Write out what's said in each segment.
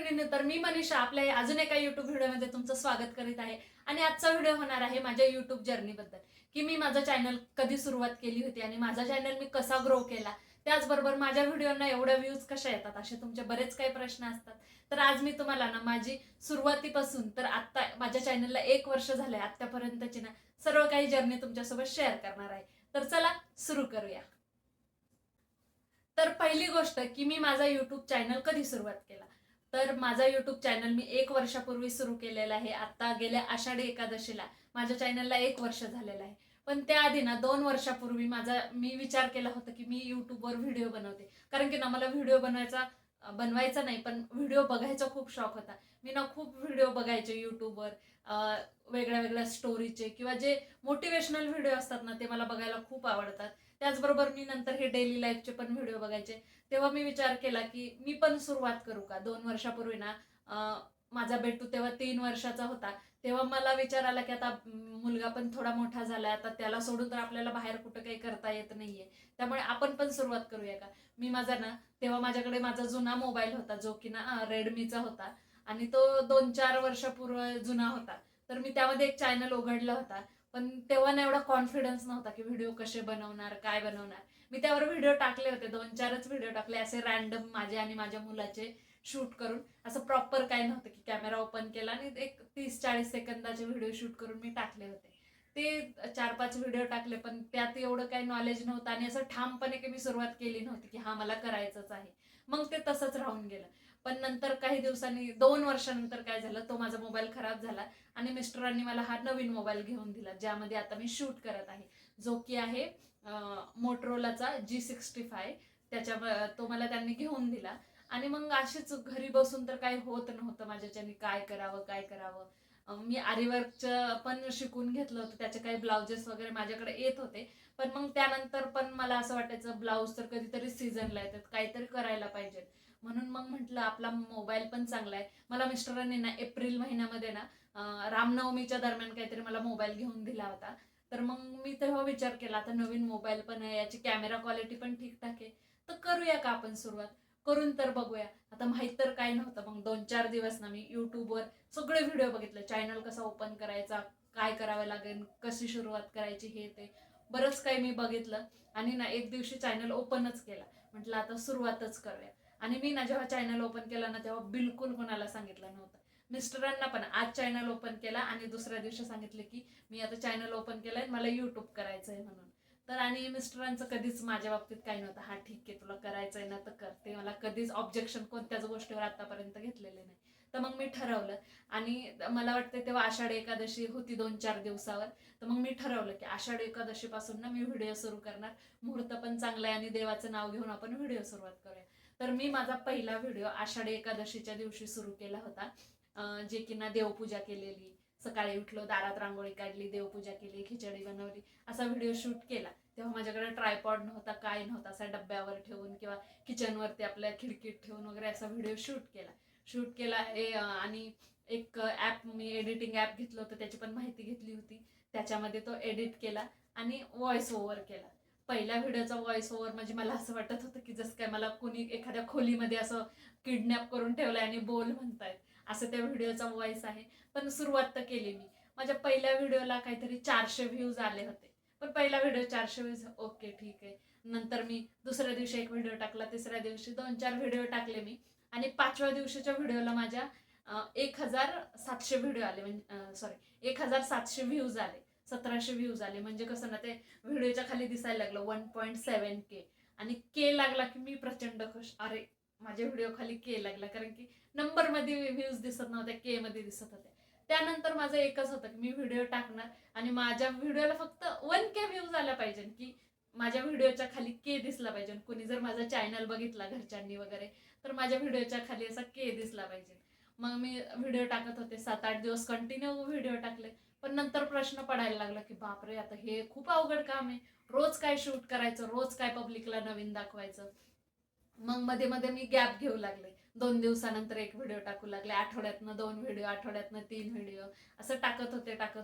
मैत्रिणींनो, तर मी मनीषा आपल्या अजून एका युट्यूब व्हिडिओमध्ये तुमचं स्वागत करीत आहे. आणि आजचा व्हिडिओ होणार आहे माझ्या युट्यूब जर्नीबद्दल, की मी माझं चॅनल कधी सुरुवात केली होती आणि माझा चॅनल मी कसा ग्रो केला. त्याचबरोबर माझ्या व्हिडिओंना एवढ्या व्ह्यूज कशा येतात, असे तुमचे बरेच काही प्रश्न असतात. तर आज मी तुम्हाला ना माझी सुरुवातीपासून तर आत्ता माझ्या चॅनलला 1 वर्ष झालंय आत्तापर्यंतची ना सर्व काही जर्नी तुमच्यासोबत शेअर करणार आहे. तर चला सुरू करूया. तर पहिली गोष्ट की मी माझा युट्यूब चॅनल कधी सुरुवात केला. तर माझा युट्यूब चॅनल मी 1 वर्षापूर्वी सुरू केलेला आहे. आता गेल्या आषाढी एकादशीला माझ्या चॅनलला 1 वर्ष झालेलं आहे. पण त्याआधी ना 2 वर्षापूर्वी मी विचार केला होता की मी युट्यूबवर व्हिडिओ बनवते. कारण की ना मला व्हिडिओ बनवायचा नाही, पण व्हिडिओ बघायचा खूप शौक होता. मी ना खूप व्हिडिओ बघायचे युट्यूबवर, वेगळ्या वेगळ्या स्टोरीचे किंवा जे मोटिवेशनल व्हिडिओ असतात ना ते मला बघायला खूप आवडतात. त्याचबरोबर मी नंतर हे डेली लाईफचे पण व्हिडिओ बघायचे. तेव्हा मी विचार केला की मी पण सुरुवात करू का. 2 वर्षापूर्वी ना माझा बेटू तेव्हा 3 वर्षाचा होता. तेव्हा मला विचार आला की आता मुलगा पण थोडा मोठा झालाय, आता त्याला सोडून तर आपल्याला बाहेर कुठं काही करता येत नाहीये. त्यामुळे आपण पण सुरुवात करूया का. मी माझा ना तेव्हा माझ्याकडे माझा जुना मोबाईल होता, जो की ना रेडमीचा होता आणि तो 2-4 वर्षापूर्वी जुना होता. तर मी त्यामध्ये एक चॅनल उघडला होता. पण तेव्हा ना एवढा कॉन्फिडन्स नव्हता की व्हिडिओ कसे बनवणार, काय बनवणार. मी त्यावर व्हिडिओ टाकले होते, 2-4च व्हिडिओ टाकले असे रॅन्डम माझे आणि माझ्या मुलाचे शूट करून. असं प्रॉपर काय नव्हतं की कॅमेरा ओपन केला आणि एक 30-40 सेकंदाचे व्हिडिओ शूट करून मी टाकले होते. ते 4-5 व्हिडिओ टाकले, पण त्यात एवढं काही नॉलेज नव्हतं आणि असं ठामपणे की मी सुरुवात केली नव्हती की हा मला करायचंच आहे. मग ते तसंच राहून गेलं. पण नंतर काही दिवसांनी 2 वर्षानंतर काय झालं, तो माझा मोबाईल खराब झाला आणि मिस्टरांनी मला हा नवीन मोबाईल घेऊन दिला, ज्यामध्ये आता मी शूट करत आहे, जो की आहे मोटरोलाचा G65. तो मला त्यांनी घेऊन दिला. आणि मग अशीच घरी बसून तर काही होत नव्हतं माझ्याच्याने, काय करावं काय करावं. मी आरीवर्कचं पण शिकून घेतलं होतं, त्याचे काही ब्लाउजेस वगैरे माझ्याकडे येत होते. पण मग त्यानंतर पण मला असं वाटायचं ब्लाऊज तर कधीतरी सीझनला येतात, काहीतरी करायला पाहिजे. म्हणून मग म्हटलं आपला मोबाईल पण चांगला आहे. मला मिस्टरांनी ना एप्रिल महिन्यामध्ये ना रामनवमीच्या दरम्यान काहीतरी मला मोबाईल घेऊन दिला होता. तर मग मी तेव्हा विचार केला आता नवीन मोबाईल पण आहे, याची कॅमेरा क्वालिटी पण ठीकठाक आहे, तर करूया का आपण सुरुवात. करून तर बघूया. आता माहीत तर काय नव्हतं. मग 2-4 दिवस ना मी युट्यूबवर सगळे व्हिडिओ बघितले, चॅनल कसा ओपन करायचा, काय करावं लागेल, कशी सुरुवात करायची, हे ते बरंच काही मी बघितलं. आणि ना एक दिवशी चॅनल ओपनच केला. म्हटलं आता सुरुवातच करूया. आणि मी ना जेव्हा चॅनल ओपन केला ना तेव्हा बिलकुल कोणाला सांगितलं नव्हतं. मिस्टरांना पण आज चॅनल ओपन केला आणि दुसऱ्या दिवशी सांगितले की मी आता चॅनल ओपन केलंय, मला युट्यूब करायचंय म्हणून. तर आणि मिस्टरांचं कधीच माझ्या बाबतीत काही नव्हतं, हा ठीक आहे तुला करायचंय ना तर कर. ते मला कधीच ऑब्जेक्शन कोणत्याच गोष्टीवर आतापर्यंत घेतलेले नाही. तर मग मी ठरवलं. आणि मला वाटतं तेव्हा आषाढी एकादशी होती 2-4 दिवसावर. तर मग मी ठरवलं की आषाढी एकादशीपासून ना मी व्हिडिओ सुरू करणार. मुहूर्त पण चांगला आहे आणि देवाचं नाव घेऊन आपण व्हिडिओ सुरुवात करूया. तर मी माझा पहिला व्हिडिओ आषाढी एकादशीच्या दिवशी सुरू केला होता. जे की ना देवपूजा केलेली, सकाळी उठलो, दारात रांगोळी काढली, देवपूजा केली, खिचडी बनवली, असा व्हिडिओ शूट केला. तेव्हा माझ्याकडे ट्रायपॉड नव्हता, काय नव्हता. असा डब्यावर ठेवून किंवा किचनवरती आपल्या खिडकीत ठेवून वगैरे असा व्हिडिओ शूट केला. आणि एक ॲप मी एडिटिंग ॲप घेतलं होतं, त्याची पण माहिती घेतली होती. त्याच्यामध्ये तो एडिट केला आणि व्हॉइस ओव्हर केला. पहिल्या व्हिडिओचा व्हॉइस ओव्हर म्हणजे मला असं वाटत होतं की जसं काय मला कोणी एखाद्या खोलीमध्ये असं किडनॅप करून ठेवलंय आणि बोल म्हणतायत, असं त्या व्हिडिओचा व्हॉइस आहे. पण सुरुवात तर केली मी. माझ्या पहिल्या व्हिडिओला काहीतरी 400 व्ह्यूज आले होते. पण पहिला व्हिडिओ 400 व्ह्यूज, ओके ठीक आहे. नंतर मी दुसऱ्या दिवशी एक व्हिडिओ टाकला, तिसऱ्या दिवशी 2-4 व्हिडिओ टाकले मी. आणि 5व्या दिवशीच्या व्हिडिओला माझ्या 1700 व्हिडिओ आले, म्हणजे सॉरी 1700 व्ह्यूज आले, 1700 व्ह्यूज आले. म्हणजे कसं ना ते व्हिडिओच्या खाली दिसायला लागलं 1.7K. आणि के लागला की मी प्रचंड खुश. अरे माझ्या व्हिडिओ खाली के लागला, कारण की नंबर मध्ये व्ह्यूज दिसत नव्हत्या, के मध्ये दिसत होत्या. त्यानंतर माझं एकच होतं की मी व्हिडिओ टाकणार आणि माझ्या व्हिडिओला फक्त 1K व्ह्यूज आल्या पाहिजे, की माझ्या व्हिडिओच्या खाली के दिसला पाहिजे. कुणी जर माझा चॅनल बघितला घरच्यांनी वगैरे तर माझ्या व्हिडिओच्या खाली असा के दिसला पाहिजे. मग मी व्हिडिओ टाकत होते, 7-8 दिवस कंटिन्यू व्हिडिओ टाकले. पण नंतर प्रश्न पडायला लागला की बापरे, आता हे खूप अवघड काम आहे. रोज काय शूट करायचं, रोज काय पब्लिकला नवीन दाखवायचं. मग मध्ये मध्ये मी गॅप घेऊ लागले. 2 दिवसानंतर एक व्हिडिओ टाकू लागले, आठवड्यातनं 2 व्हिडिओ, आठवड्यातनं 3 व्हिडिओ, असं टाकत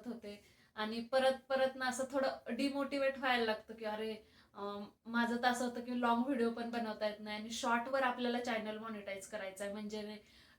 होते. आणि परत परत ना असं थोडं डिमोटिवेट व्हायला लागतं की अरे, माझं तर असं होतं की लॉंग व्हिडिओ पण बनवता येत नाही आणि शॉर्टवर आपल्याला चॅनल मॉनिटाईज करायचं आहे. म्हणजे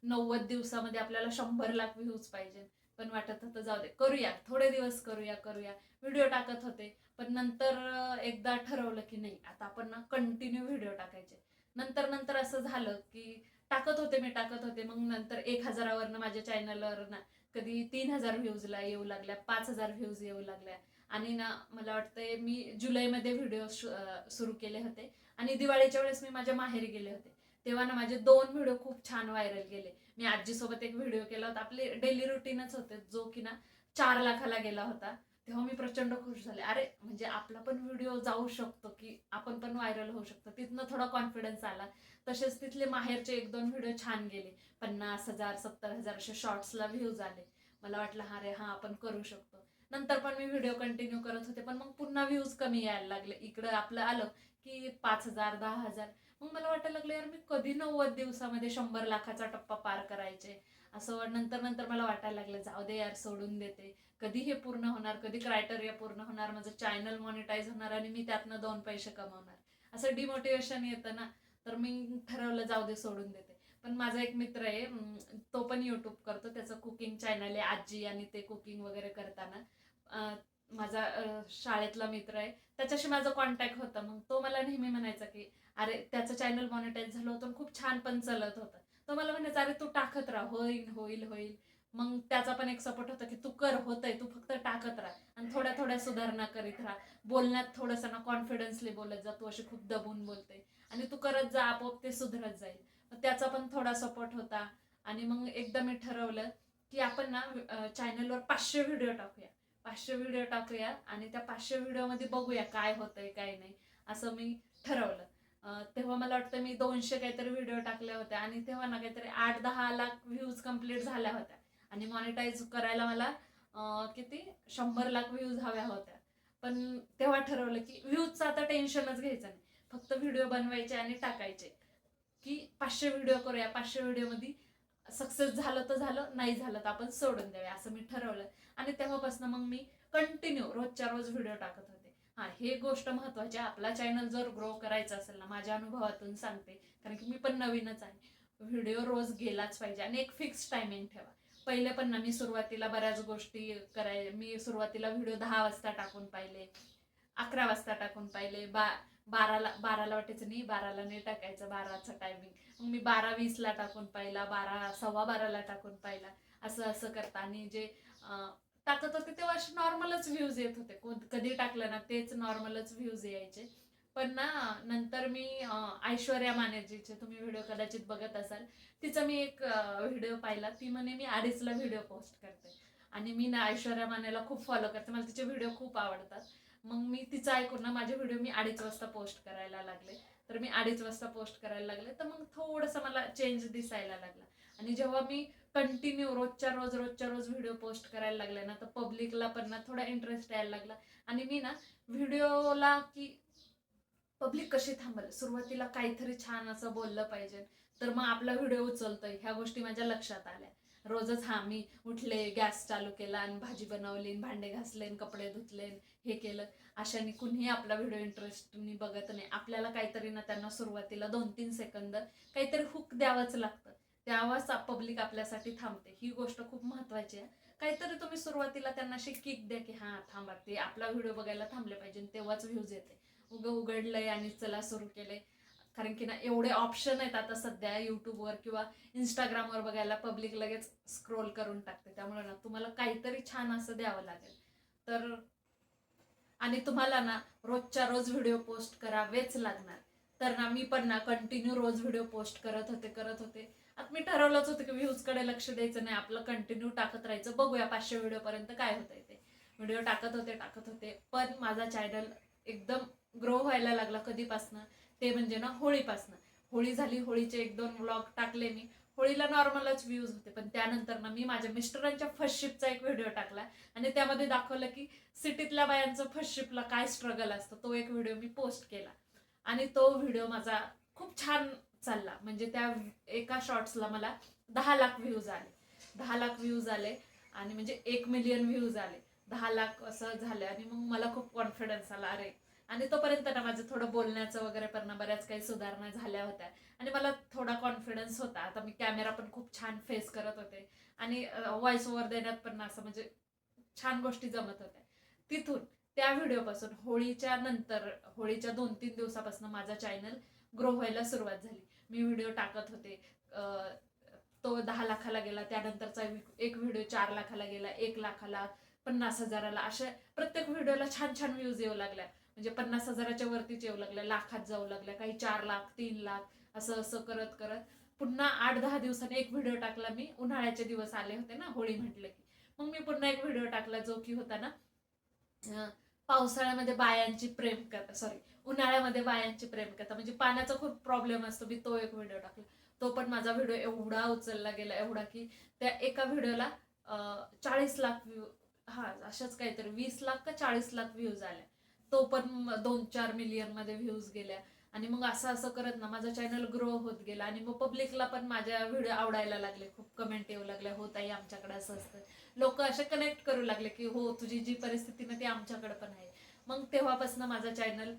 90 दिवसामध्ये आपल्याला 100 लाख व्ह्यूज पाहिजे. पण वाटत होतं जाऊ दे, करूया, थोडे दिवस करूया करूया. व्हिडिओ टाकत होते. पण नंतर एकदा ठरवलं की नाही, आता आपण ना कंटिन्यू व्हिडिओ टाकायचे. नंतर नंतर असं झालं की टाकत होते. मग नंतर 1000वरनं माझ्या चॅनलवर ना कधी 3000 व्ह्यूजला येऊ लागल्या, 5000 व्ह्यूज येऊ लागल्या. आणि ना मला वाटतंय मी जुलैमध्ये व्हिडिओ सुरू केले होते. आणि दिवाळीच्या वेळेस मी माझ्या माहेरी गेले होते. तेव्हा ना माझे 2 व्हिडिओ खूप छान व्हायरल गेले. मी आजीसोबत एक व्हिडिओ केला होता, आपले डेली रुटीनच होते, जो की ना 4 लाखाला गेला होता. तेव्हा मी प्रचंड खुश झाले. अरे म्हणजे आपला पण व्हिडिओ जाऊ शकतो, की आपण पण व्हायरल होऊ शकतो. तिथनं थोडा कॉन्फिडन्स आला. तसेच तिथले माहेरचे 1-2 व्हिडिओ छान गेले. 50,000 70,000 असे शॉर्ट्सला व्ह्यूज आले. मला वाटलं अरे हा आपण करू शकतो. नंतर पण मी व्हिडिओ कंटिन्यू करत होते, पण मग पुन्हा व्ह्यूज कमी यायला लागले. इकडं आपलं आलं की 5,000 10,000. मग मला वाटायला लागलं यार मी कधी 90 दिवसामध्ये 100 लाखाचा टप्पा पार करायचे. असं नंतर नंतर मला वाटायला लागलं जाऊ दे यार, सोडून देते. कधी हे पूर्ण होणार, कधी क्रायटेरिया पूर्ण होणार, माझं चॅनल मॉनिटाईज होणार आणि मी त्यातनं 2 पैसे कमावणार. असं डिमोटिवेशन येतं ना, तर मी ठरवलं जाऊ दे, सोडून देते. पण माझा एक मित्र आहे, तो पण युट्यूब करतो. त्याचं कुकिंग चॅनल आहे आजी, आणि ते कुकिंग वगैरे करताना माझा शाळेतला मित्र आहे. त्याच्याशी माझं कॉन्टॅक्ट होतं. मग तो मला नेहमी म्हणायचा की अरे त्याचं चॅनल मॉनिटाईज झालं होतं, खूप छान पण चालत होतं. तो मला म्हणायचा अरे तू टाकत राहा, होईल होईल होईल. मग त्याचा पण एक सपोर्ट होता की तू कर, होतंय, तू फक्त टाकत राहा आणि थोड्या थोड्या सुधारणा करीत राहा. बोलण्यात थोडंसं ना कॉन्फिडन्सली बोलत जा, तू अशी खूप दबून बोलते आणि तू करत जा, आपोआप ते सुधरत जाईल. त्याचा पण थोडा सपोर्ट होता. आणि मग एकदा मी ठरवलं की आपण ना चॅनलवर 500 व्हिडिओ टाकूया. 500 व्हिडिओ टाकूया आणि त्या 500 व्हिडिओमध्ये बघूया काय होतंय काय नाही, असं मी ठरवलं. तेव्हा मला वाटतं मी 200 काहीतरी व्हिडिओ टाकल्या होत्या आणि तेव्हा ना काहीतरी 8-10 लाख व्ह्यूज कम्प्लीट झाल्या होत्या. आणि मॉनिटाईज करायला मला किती 100 लाख व्ह्यूज हव्या होत्या. पण तेव्हा ठरवलं की व्ह्यूजचं आता टेन्शनच घ्यायचं नाही, फक्त व्हिडिओ बनवायचे आणि टाकायचे. की 500 व्हिडिओ करूया, 500 व्हिडिओमध्ये सक्सेस झालं तर झालं, नाही झालं तर आपण सोडून द्यावे, असं मी ठरवलं. आणि तेव्हापासून मग मी कंटिन्यू रोजच्या रोज व्हिडिओ टाकत होते. हा, हे गोष्ट महत्वाची. आपला चॅनल जर ग्रो करायचा असेल ना, माझ्या अनुभवातून सांगते, कारण की मी पण नवीनच आहे, व्हिडिओ रोज गेलाच पाहिजे आणि एक फिक्स टायमिंग ठेवा. पहिले पण ना मी सुरुवातीला बऱ्याच गोष्टी मी सुरुवातीला व्हिडिओ 10 वाजता टाकून पाहिले, 11 वाजता टाकून पाहिले, 12ला वाटायचं नाही, 12ला नाही टाकायचं, 12चा टायमिंग. मग मी 12:20ला टाकून पाहिला, 12 टाकून पाहिला. असं असं करता आणि जे टाकत होते तेव्हा असे नॉर्मलच व्ह्यूज येत होते. कधी टाकलं ना तेच नॉर्मलच व्ह्यूज यायचे. पण ना नंतर मी ऐश्वर्या मानेजीचे तुम्ही व्हिडिओ कदाचित बघत असाल, तिचा मी एक व्हिडिओ पाहिला. ती म्हणे मी 2:30ला व्हिडिओ पोस्ट करते. आणि मी ना ऐश्वर्या मानेला खूप फॉलो करते, मला तिचे व्हिडिओ खूप आवडतात. मग मी तिचं ऐकून ना माझे व्हिडिओ मी 2:30 वाजता पोस्ट करायला लागले. तर मी 2:30 वाजता पोस्ट करायला लागले, तर मग थोडंसं मला चेंज दिसायला लागला. आणि जेव्हा मी कंटिन्यू रोजच्या रोज व्हिडिओ पोस्ट करायला लागले ना, तर पब्लिकला पण ना थोडा इंटरेस्ट यायला लागला. आणि मी ना व्हिडिओला की पब्लिक कशी थांबल, सुरुवातीला काहीतरी छान असं बोललं पाहिजे, तर मग आपला व्हिडिओ उचलतोय, ह्या गोष्टी माझ्या लक्षात आल्या. रोजच मी उठले, गॅस चालू केला आणि भाजी बनवली, भांडे घासले, कपडे धुतले, हे केलं. अशाने कुणीही आपला व्हिडिओ इंटरेस्टनी बघत नाही. आपल्याला काहीतरी ना त्यांना सुरुवातीला 2-3 सेकंद काहीतरी हुक द्यावंच लागतं, तेव्हाच पब्लिक आपल्यासाठी थांबते. ही गोष्ट खूप महत्वाची आहे. काहीतरी तुम्ही सुरुवातीला त्यांना अशी किक द्या की हा थांबा, ते आपला व्हिडिओ बघायला थांबले पाहिजे, तेव्हाच व्ह्यूज येते. उघडलंय आणि चला सुरू केले. कारण की ना एवढे ऑप्शन आहेत आता सध्या युट्यूबवर किंवा इंस्टाग्रामवर बघायला, पब्लिक लगेच स्क्रोल करून टाकते. त्यामुळे ना तुम्हाला काहीतरी छान असं द्यावं लागेल. तर आणि तुम्हाला ना रोजच्या रोज व्हिडिओ पोस्ट करावेच लागणार. तर ना मी पण ना कंटिन्यू रोज व्हिडिओ पोस्ट करत होते. आता मी ठरवलंच होतं की व्ह्यूजकडे लक्ष द्यायचं नाही, आपलं कंटिन्यू टाकत राहायचं, बघूया 500 व्हिडिओ पर्यंत काय होतंय ते. व्हिडिओ टाकत होते. पण माझा चॅनल एकदम ग्रो व्हायला लागला. कधीपासनं, ते म्हणजे ना होळीपासनं. होळी झाली, होळीचे 1-2 व्लॉग टाकले मी. होळीला नॉर्मलच व्ह्यूज होते, पण त्यानंतर ना मी माझ्या मिस्टरांच्या फर्स्ट शिपचा एक व्हिडिओ टाकला आणि त्यामध्ये दाखवलं की सिटीतल्या बायांचं फर्स्ट शिपला काय स्ट्रगल असतं. तो एक व्हिडिओ मी पोस्ट केला आणि तो व्हिडिओ माझा खूप छान चालला. म्हणजे त्या एका शॉर्ट्सला मला 10 लाख व्ह्यूज आले. 10 लाख व्ह्यूज आले आणि म्हणजे 1 मिलियन व्ह्यूज आले. 10 लाख असं झालं आणि मग मला खूप कॉन्फिडन्स आला. अरे आणि तोपर्यंत ना माझं थोडं बोलण्याचं वगैरे पण बऱ्याच काही सुधारणा झाल्या होत्या आणि मला थोडा कॉन्फिडन्स होता. आता मी कॅमेरा पण खूप छान फेस करत होते आणि व्हॉइस ओव्हर देण्यात पण असं म्हणजे छान गोष्टी जमत होत्या. तिथून त्या व्हिडिओपासून होळीच्या 2-3 दिवसापासून माझा चॅनल ग्रो व्हायला सुरुवात झाली. मी व्हिडिओ टाकत होते, तो 10 लाखाला गेला, त्यानंतरचा एक व्हिडिओ 4 लाखाला गेला, 1 लाखाला, 50,000ला, अशा प्रत्येक व्हिडिओला छान छान व्ह्यूज येऊ लागल्या. म्हणजे 50,000च्या वरतीच येऊ लागल्या, लाखात जाऊ लागल्या, काही 4 लाख, 3 लाख असं असं करत करत पुन्हा 8-10 दिवसांनी एक व्हिडिओ टाकला मी. उन्हाळ्याचे दिवस आले होते ना, होळी म्हटलं की मग मी पुन्हा एक व्हिडिओ टाकला जो की होता ना पावसाळ्यामध्ये बायांची प्रेम कथा, सॉरी, उन्हाळ्यामध्ये बायांची प्रेम कथा, म्हणजे पाण्याचा खूप प्रॉब्लेम असतो. मी तो एक व्हिडिओ टाकला. तो पण माझा व्हिडिओ एवढा उचलला गेला, एवढा की त्या एका व्हिडिओला 40 लाख व्ह्यू, हा अशाच काहीतरी 20 लाख का 40 लाख व्ह्यूज आल्या. तो पण 2-4 मिलियन मध्ये व्ह्यूज गेल्या. आणि मग असं असं करत ना माझा चॅनल ग्रो होत गेला आणि मग पब्लिकला पण माझ्या व्हिडिओ आवडायला लागले. खूप कमेंट येऊ लागल्या, हो ताई आमच्याकडे असं असतं. लोक असे कनेक्ट करू लागले की हो तुझी जी परिस्थिती ना ती आमच्याकडे पण आहे. मग तेव्हापासून माझा चॅनल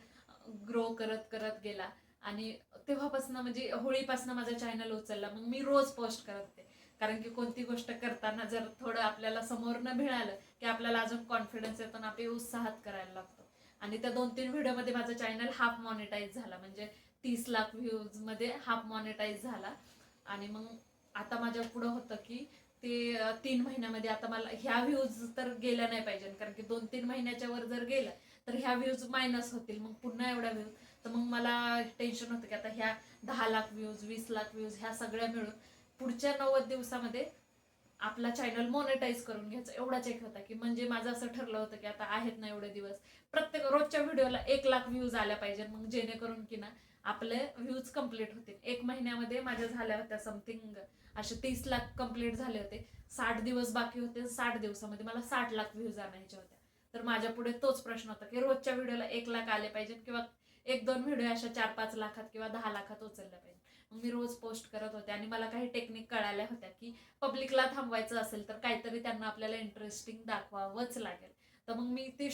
ग्रो करत करत गेला आणि तेव्हापासून म्हणजे होळीपासून माझा चॅनल उचलला. मग मी रोज पोस्ट करते, कारण की कोणती गोष्ट करताना जर थोडं आपल्याला समोर न मिळालं की आपल्याला अजून कॉन्फिडन्स येतो आणि आपली उत्साहात करायला लागतो. आणि त्या 2-3 व्हिडिओमध्ये माझा चॅनल हाफ मॉनिटाईज झाला, म्हणजे 30 लाख व्ह्यूज मध्ये हाफ मॉनिटाईज झाला. आणि मग आता माझ्या पुढं होतं की ते 3 महिन्यामध्ये आता मला ह्या व्ह्यूज तर गेल्या नाही पाहिजे, कारण की 2-3 महिन्याच्या वर जर गेलं तर ह्या व्ह्यूज मायनस होतील, मग पुन्हा एवढ्या व्ह्यूज. तर मग मला टेन्शन होतं की आता ह्या 10 लाख व्ह्यूज, 20 लाख व्ह्यूज ह्या सगळ्या मिळून पुढच्या 90 दिवसामध्ये आपला चॅनल मोनेटाईज करून घ्यायचं, एवढाच एक होता की म्हणजे माझं असं ठरलं होतं की आता आहेत ना एवढे दिवस, प्रत्येक रोजच्या व्हिडिओला 1 लाख व्ह्यूज आल्या पाहिजे, मग जेणेकरून की ना आपले व्ह्यूज कम्प्लीट होतील. 1 महिन्यामध्ये माझ्या झाल्या होत्या समथिंग असे 30 लाख कम्प्लीट झाले होते. 60 दिवस बाकी होते, 60 दिवसामध्ये मला 60 लाख व्ह्यूज आणायचे होते. तर माझ्या पुढे तोच प्रश्न होता की रोजच्या व्हिडिओला 1 लाख आले पाहिजे किंवा 1-2 व्हिडिओ अशा 4-5 लाखात किंवा 10 लाखात उचलल्या पाहिजे. मग मी रोज पोस्ट करत होते आणि मला काही टेक्निक कळाल्या होत्या की पब्लिकला थांबवायचं असेल तर काहीतरी त्यांना आपल्याला इंटरेस्टिंग दाखवावंच लागेल. तर मग मी ते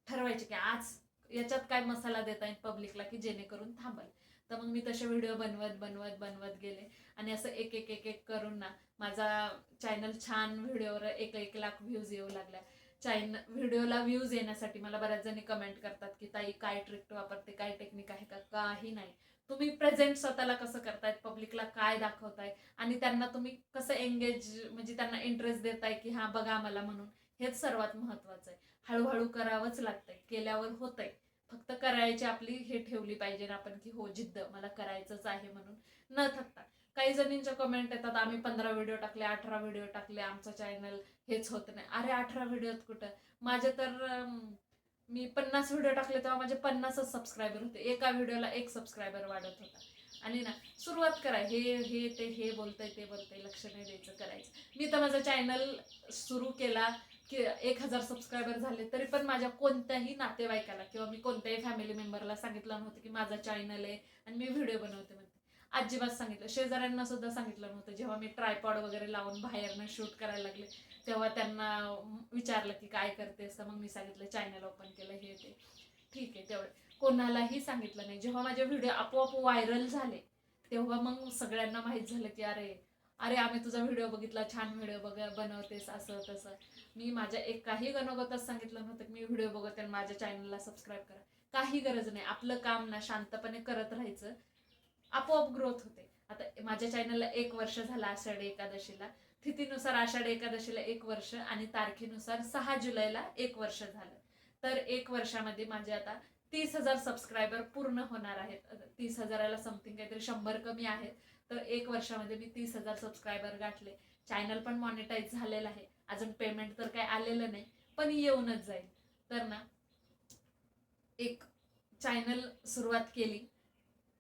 ठरवायचे की आज याच्यात काय मसाला देता येईल पब्लिकला की जेणेकरून थांबेल. तर मग मी तसे व्हिडिओ बनवत बनवत बनवत गेले आणि असं एक एक एक एक करून ना माझा चॅनल छान व्हिडिओवर 1 लाख व्ह्यूज येऊ लागल्या. व्हिडिओला व्ह्यूज येण्यासाठी मला बऱ्याच जणी कमेंट करतात की ताई काय ट्रिक वापरते, काय टेक्निक आहे का? काही नाही. तुम्ही प्रेझेंट स्वतःला कसं करतायत, पब्लिकला काय दाखवताय आणि त्यांना तुम्ही कसं एंगेज म्हणजे त्यांना इंटरेस्ट देताय की हा बघा मला म्हणून, हेच सर्वात महत्वाचं आहे. हळूहळू करावंच लागतंय, केल्यावर होतंय. फक्त करायची आपली हे ठेवली पाहिजे ना आपण की हो जिद्द, मला करायचंच आहे म्हणून न थकता. काही जणींच्या कमेंट येतात आम्ही 15 व्हिडिओ टाकले, 18 व्हिडिओ टाकले, आमचं चॅनल हेच होत नाही. अरे 18 व्हिडिओत कुठं, माझे तर मी 50 व्हिडिओ टाकले तेव्हा माझे 50च सबस्क्रायबर होते. एका व्हिडिओला 1 सबस्क्रायबर वाढत होता. आणि ना सुरुवात करा, हे बोलतंय ते बोलतंय लक्ष नाही द्यायचं, करायचं. मी तर माझा चॅनल सुरू केला की 1000 सबस्क्रायबर झाले तरी पण माझ्या कोणत्याही नातेवाईकाला किंवा मी कोणत्याही फॅमिली मेंबरला सांगितलं नव्हतं की माझा चॅनल आहे आणि मी व्हिडिओ बनवते म्हणते. अजिबात सांगितलं. शेजाऱ्यांना सुद्धा सांगितलं नव्हतं. जेव्हा मी ट्रायपॉड वगैरे लावून बाहेरनं शूट करायला लागले तेव्हा त्यांना विचारलं की काय करतेस, तर मग मी सांगितलं चॅनल ओपन केलं, हे ते. ठीक आहे तेवढं. कोणालाही सांगितलं नाही. जेव्हा माझे व्हिडिओ आपोआप व्हायरल झाले तेव्हा मग सगळ्यांना माहीत झालं की अरे अरे आम्ही तुझा व्हिडिओ बघितला, छान व्हिडिओ बनवतेस, असं तसं. मी माझ्या एकाही गणोगतच सांगितलं नव्हतं की मी व्हिडिओ बघते आणि माझ्या चॅनलला सबस्क्राईब करा. काही गरज नाही. आपलं काम ना शांतपणे करत राहायचं, आपोआप ग्रोथ होते. आता माझ्या चॅनलला 1 वर्ष झालं आषाढी एकादशीला. तिथीनुसार आषाढी एकादशीला 1 वर्ष आणि तारखेनुसार 6 जुलैला 1 वर्ष झालं. तर 1 वर्षामध्ये माझे आता 30,000 सबस्क्रायबर पूर्ण होणार आहेत. 30,000ला समथिंग काहीतरी 100 कमी आहेत. तर 1 वर्षामध्ये मी 30,000 सबस्क्रायबर गाठले. चॅनल पण मॉनिटाईज झालेलं आहे. अजून पेमेंट तर काही आलेलं नाही, पण येऊनच जाईल. तर ना एक चॅनल सुरुवात केली,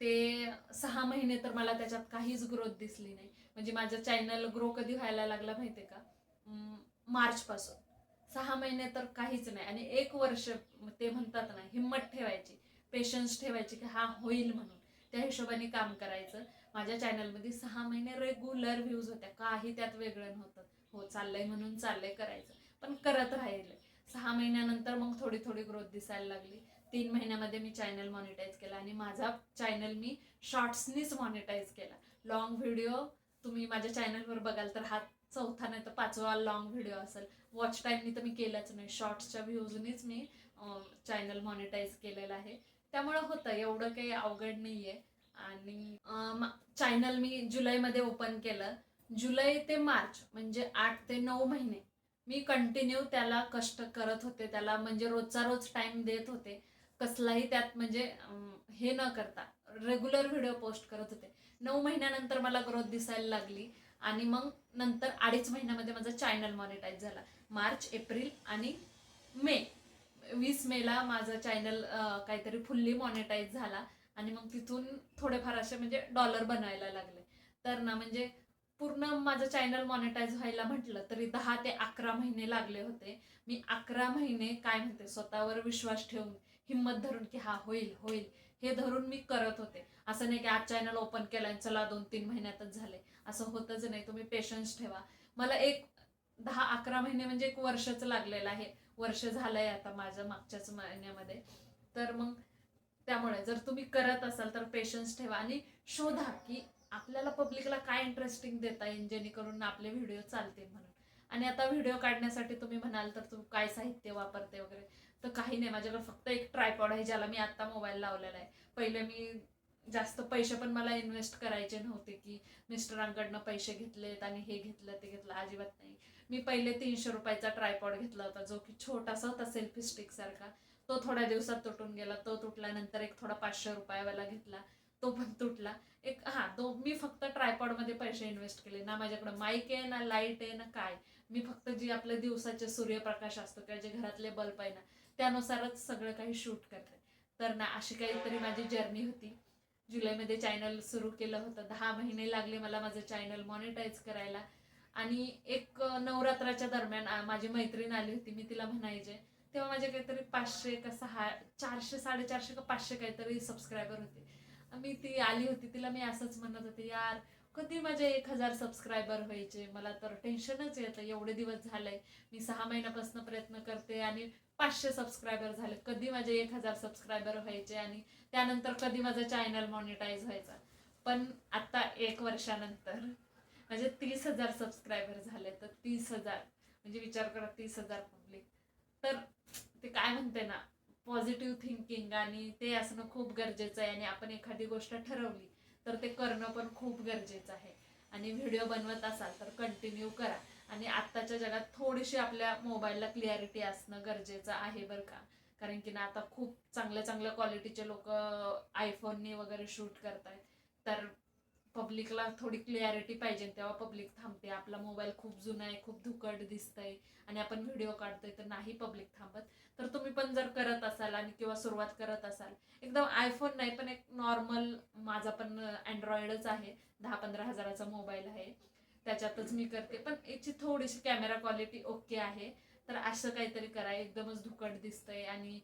ते 6 महिने तर मला त्याच्यात काहीच ग्रोथ दिसली नाही. म्हणजे माझं चॅनल ग्रो कधी व्हायला लागला माहितीये का, मार्च पासून. 6 महिने तर काहीच नाही आणि 1 वर्ष, ते म्हणतात ना हिंमत ठेवायची, पेशन्स ठेवायची की हा होईल म्हणून, त्या हिशोबाने काम करायचं. माझ्या चॅनलमध्ये 6 महिने रेग्युलर व्ह्यूज होत्या, काही त्यात वेगळं नव्हतं. हो चाललंय म्हणून चाललंय, करायचं पण करत राहिले. 6 महिन्यानंतर मग थोडी थोडी ग्रोथ दिसायला लागली. 3 महिन्यामध्ये मी चॅनल मॉनिटाईज केला आणि माझा चॅनल मी शॉर्ट्सनीच मॉनिटाईज केला. लॉंग व्हिडिओ तुम्ही माझ्या चॅनलवर बघाल तर हा 4था नाही तर 5वा लॉंग व्हिडिओ असेल. वॉच टाईमनी तर मी केलंच नाही, शॉर्ट्सच्या व्ह्यूजनीच मी चॅनल मॉनिटाईज केलेलं आहे. त्यामुळं होतं, एवढं काही अवघड नाही आहे. आणि चॅनल मी जुलैमध्ये ओपन केलं. जुलै ते मार्च म्हणजे 8 ते 9 महिने मी कंटिन्यू त्याला कष्ट करत होते, त्याला म्हणजे रोजचा रोज टाइम देत होते. कसलाही त्यात म्हणजे हे न करता रेग्युलर व्हिडिओ पोस्ट करत होते. 9 महिन्यानंतर मला ग्रोथ दिसायला लागली आणि मग नंतर 2.5 महिन्यामध्ये माझा चॅनल मॉनिटाईज झाला. मार्च, एप्रिल आणि मे, 20 मेला माझा चॅनल काहीतरी फुल्ली मॉनिटाईज झाला आणि मग तिथून थोडेफार असे म्हणजे डॉलर बनायला लागले. तर ना म्हणजे पूर्ण माझं चॅनल मॉनिटाईज व्हायला म्हटलं तरी 10 ते 11 महिने लागले होते. मी 11 महिने काय म्हणते स्वतःवर विश्वास ठेवून, हिंमत धरून की हा होईल होईल हे धरून मी करत होते. असं नाही की आज चॅनल ओपन केलं आणि चला 2-3 महिन्यातच झाले, असं होतच नाही. तुम्ही पेशन्स ठेवा. मला एक 10-11 महिने म्हणजे 1 वर्षच लागलेलं आहे. वर्ष झालंय आता माझं मागच्याच महिन्यामध्ये. तर मग त्यामुळे जर तुम्ही करत असाल तर पेशन्स ठेवा आणि शोधा की आपल्याला पब्लिकला काय इंटरेस्टिंग देता येईल जेणेकरून आपले व्हिडिओ चालतील म्हणून. आणि आता व्हिडिओ काढण्यासाठी तुम्ही म्हणाल तर तू काय साहित्य वापरते वगैरे, तर काही नाही. माझ्याकडे फक्त एक ट्रायपॉड आहे ज्याला मी आता मोबाईल लावलेला आहे. पहिले मी जास्त पैसे पण मला इन्व्हेस्ट करायचे नव्हते की मिस्टरांकडनं पैसे घेतलेत आणि हे घेतलं ते घेतलं, अजिबात नाही. मी पहिले 300 रुपयाचा ट्रायपॉड घेतला होता जो की छोटासा होता सेल्फी स्टिक सारखा. तो थोड्या दिवसात तुटून गेला. तो तुटल्यानंतर एक थोडा 500 रुपयावाला घेतला, तो पण तुटला. मी फक्त ट्रायपॉडमध्ये पैसे इन्व्हेस्ट केले. ना माझ्याकडे माईक आहे, ना लाईट आहे, ना काय. मी फक्त जी आपल्या दिवसाचे सूर्यप्रकाश असतो किंवा जे घरातले बल्ब आहे ना त्यानुसारच सगळं काही शूट करते. तर ना अशी काहीतरी माझी जर्नी होती. जुलैमध्ये चॅनल सुरू केलं होतं. 10 महिने लागले मला माझं चॅनल मॉनिटाईज करायला. आणि एक नवरात्राच्या दरम्यान माझी मैत्रीण आली होती. मी तिला म्हणायचे तेव्हा माझे काहीतरी 500 का 400, 450 का 500 काहीतरी सबस्क्रायबर होते. ती आली होती, तिला मी असंच म्हणत होते, यार कधी माझे 1000 सबस्क्रायबर व्हायचे. मला तर टेन्शनच येतं, एवढे दिवस झालंय मी 6 महिन्यापासून प्रयत्न करते आणि 500 सबस्क्रायबर झाले. कधी माझे 1000 सबस्क्रायबर व्हायचे आणि त्यानंतर कधी माझा चॅनल मॉनिटाईज व्हायचा. पण आता 1 वर्षानंतर माझे 30,000 सबस्क्रायबर झाले. तर 30,000 म्हणजे विचार करा, 30,000 पब्लिक. तर ते काय म्हणते ना, पॉझिटिव्ह थिंकिंग आणि ते असणं खूप गरजेचं आहे. आणि आपण एखादी गोष्ट ठरवली तर ते करणं पण खूप गरजेचं आहे. आणि व्हिडिओ बनवत असाल तर कंटिन्यू करा. आणि आत्ताच्या जगात थोडीशी आपल्या मोबाईलला क्लिअरिटी असणं गरजेचं आहे बरं का. कारण की ना आता खूप चांगल्या चांगल्या क्वालिटीचे लोक आयफोननी वगैरे शूट करतायत. तर पब्लिकला थोडी क्लिअरिटी पाहिजे, तेव्हा पब्लिक थांबते. आपला मोबाईल खूप जुना आहे, खूप धुकट दिसतंय आणि आपण व्हिडिओ काढतोय तर नाही पब्लिक थांबत. तर तुम्ही पण जर करत असाल आणि किंवा सुरुवात करत असाल, एकदम आयफोन नाही पण एक नॉर्मल, माझा पण अँड्रॉइडच आहे, 10-15 हजाराचा मोबाईल आहे, त्याच्यातच मी करते. पण याची थोडीशी कॅमेरा क्वालिटी ओके आहे. तर असं काहीतरी करा. एकदमच धुकट दिसतंय आणि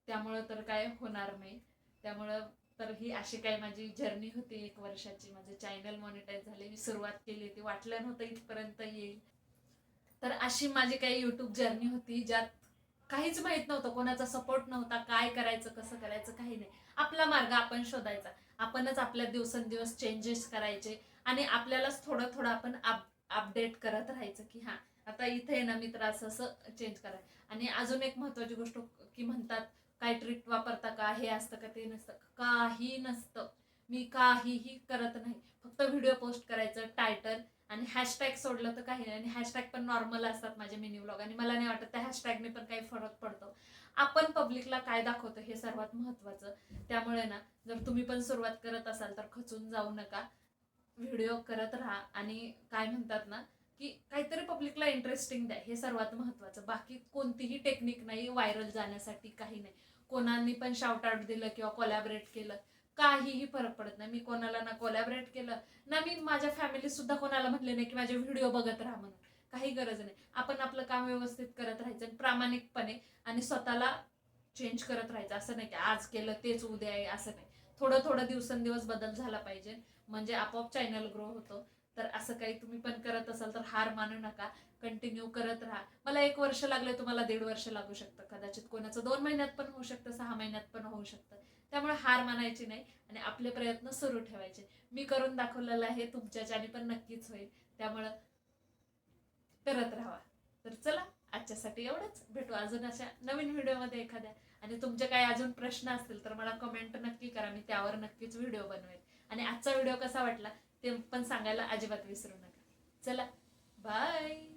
त्यामुळं तर काय होणार नाही. त्यामुळं तर ही अशी काही माझी जर्नी होती 1 वर्षाची. माझं चॅनल मॉनिटाईज झाले. मी सुरुवात केली होती, वाटलं नव्हतं इथपर्यंत येईल. तर अशी माझी काही युट्यूब जर्नी होती ज्यात काहीच माहित नव्हतं, कोणाचा सपोर्ट नव्हता, काय करायचं कसं करायचं काही नाही. आपला मार्ग आपण शोधायचा, आपणच आपल्या दिवसेंदिवस चेंजेस करायचे आणि आपल्यालाच थोडं थोडं आपण अपडेट करत राहायचं की हा आता इथे आहे ना मित्र, असं असं चेंज करा. आणि अजून एक महत्वाची गोष्ट की म्हणतात काय ट्रिक वापरता का, हे असतं का ते नसतं, काही नसतं. मी काहीही करत नाही, फक्त व्हिडिओ पोस्ट करायचं, टायटल आणि हॅशटॅग सोडलं तर काही नाही. आणि हॅशटॅग पण नॉर्मल असतात माझे मिनी व्लॉग आणि मला नाही वाटत त्या हॅशटॅगने पण काही फरक पडतो. आपण पब्लिकला काय दाखवतो हे सर्वात महत्वाचं. त्यामुळे ना जर तुम्ही पण सुरुवात करत असाल तर खचून जाऊ नका, व्हिडिओ करत राहा. आणि काय म्हणतात ना की काहीतरी पब्लिकला इंटरेस्टिंग द्या, हे सर्वात महत्वाचं. बाकी कोणतीही टेक्निक नाही व्हायरल जाण्यासाठी, काही नाही. कोणाने पण शाउट आउट दिलं किंवा कोलॅबरेट केलं काहीही फरक पडत नाही. मी कोणाला ना कोलॅबरेट केलं ना मी माझ्या फॅमिली सुद्धा कोणाला म्हटले नाही की माझे व्हिडिओ बघत राहा म्हणून, काही गरज नाही. आपण आपलं काम व्यवस्थित करत राहायचं प्रामाणिकपणे आणि स्वतःला चेंज करत राहायचं. असं नाही की आज केलं तेच उद्या आहे, असं नाही. थोडं थोडं दिवसेंदिवस बदल झाला पाहिजे, म्हणजे आपोआप चॅनल ग्रो होतो. तर असं काही तुम्ही पण करत असाल तर हार मानू नका, कंटिन्यू करत राहा. मला 1 वर्ष लागले, तुम्हाला 1.5 वर्ष लागू शकतं, कदाचित कोणाचं 2 महिन्यात पण होऊ शकतं, 6 महिन्यात पण होऊ शकतं. त्यामुळे हार मानायची नाही आणि आपले प्रयत्न सुरू ठेवायचे. मी करून दाखवलेलं आहे, तुमच्याच्याने पण नक्कीच होईल, त्यामुळं करत राहा. तर चला, आजच्यासाठी एवढंच. भेटू अजून अशा नवीन व्हिडिओमध्ये एखाद्या. आणि तुमचे काही अजून प्रश्न असतील तर मला कमेंट नक्की करा, मी त्यावर नक्कीच व्हिडिओ बनवेल. आणि आजचा व्हिडिओ कसा वाटला ते पण सांगायला अजिबात विसरू नका. चला, बाय.